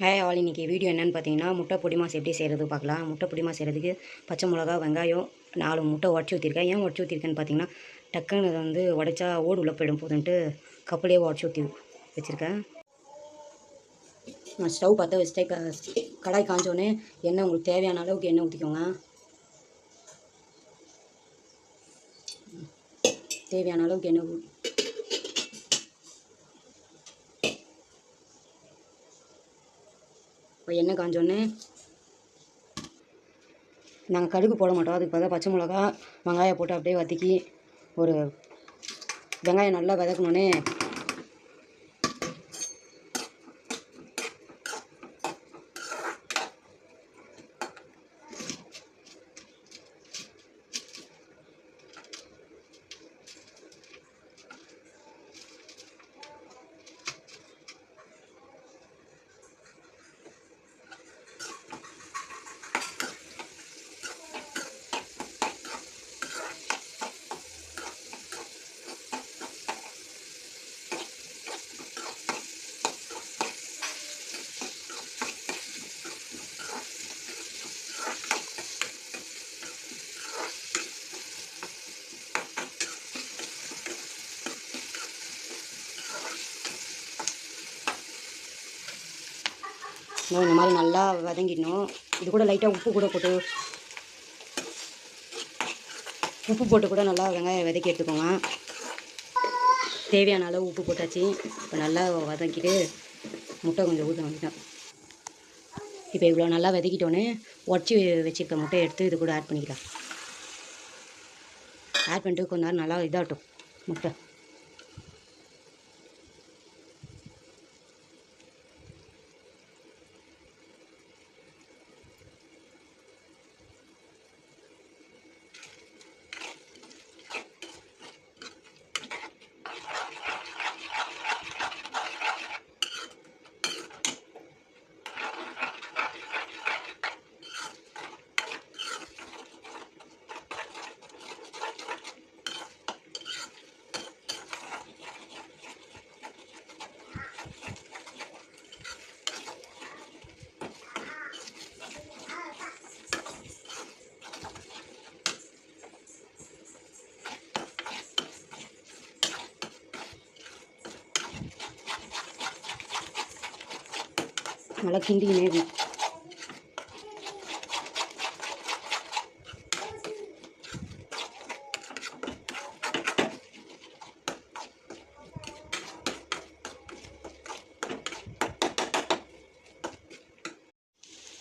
Hi all, இன்றைக்கி video என்னென்னு பார்த்தீங்கன்னா, முட்டை பொடி மாஸ் எப்படி செய்கிறது பார்க்கலாம். முட்டை பொடி மாஸ் செய்கிறதுக்கு பச்சை மிளகா, வெங்காயம், 4 முட்டை உடச்சி ஊற்றிருக்கேன். ஏன் உடச்சி ஊற்றிருக்கேன்னு பார்த்தீங்கன்னா, டக்குன்னு அதை வந்து உடச்சா ஓடு உள்ள போயிடும் போதுன்ட்டு கப்புலேயே உடச்சி ஊற்றி வச்சுருக்கேன். நான் ஸ்டவ் பற்ற வச்சுட்டேன். கடாய் காஞ்சோடனே எண்ணெய் உங்களுக்கு தேவையான அளவுக்கு எண்ணெய் ஊற்றிக்கோங்க. தேவையான அளவுக்கு எண்ணெய் இப்போ எண்ணெய் காஞ்சோடனே நாங்கள் கடுகு போட மாட்டோம். அதுக்கு பதிலாக பச்சை மிளகா, வெங்காயம் போட்டு அப்படியே வதக்கி ஒரு வெங்காயம் நல்லா வதக்கணுன்னே இந்த மாதிரி நல்லா வதங்கிடணும். இது கூட லைட்டாக உப்பு போட்டு கூட நல்லா வெங்காயம் வதக்கி எடுத்துக்கோங்க. தேவையான அளவு உப்பு போட்டாச்சு. இப்போ நல்லா வதக்கிட்டு முட்டை கொஞ்சம் ஊற்ற வேண்டியதான். இப்போ இவ்வளோ நல்லா வதக்கிட்டோன்னே உடச்சி வச்சுருக்க முட்டையை எடுத்து இது கூட ஆட் பண்ணிக்கலாம். ஆட் பண்ணிட்டு கொஞ்ச நேரம் நல்லா இதாகட்டும் முட்டை. நல்லா கிண்டினே இருக்கும்.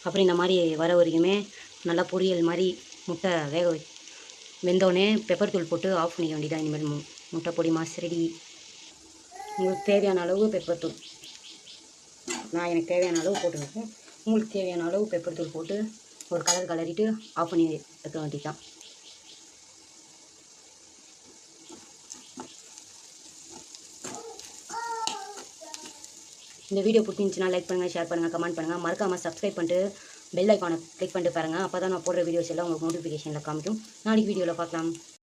அப்புறம் இந்த மாதிரி வர வரைக்குமே நல்லா பொரியல் மாதிரி முட்டை வெந்தோடனே பெப்பர் தூள் போட்டு ஆஃப் பண்ணிக்க வேண்டியதான். இனிமேல் முட்டை பொடி மாஸ் ரெடி. உங்களுக்கு தேவையான அளவு பெப்பர் தூள், நான் எனக்கு தேவையான அளவு போட்டுருக்கேன். உங்களுக்கு தேவையான அளவு பெப்பர் தூள் போட்டு ஒரு கலரிட்டு ஆஃப் பண்ணி வைக்க வேண்டியதான். இந்த வீடியோ பிடிச்சிருந்துச்சுன்னா லைக் பண்ணுங்கள், ஷேர் பண்ணுங்கள், கமெண்ட் பண்ணுங்கள். மறக்காமல் சப்ஸ்கிரைப் பண்ணிட்டு பெல் ஐக்கானை கிளிக் பண்ணிட்டு பாருங்கள். அப்போ தான் நான் போடுற வீடியோஸ் எல்லாம் உங்களுக்கு நோட்டிஃபிகேஷனில் காமிக்கும். நாளைக்கு வீடியோவில் பார்க்கலாம்.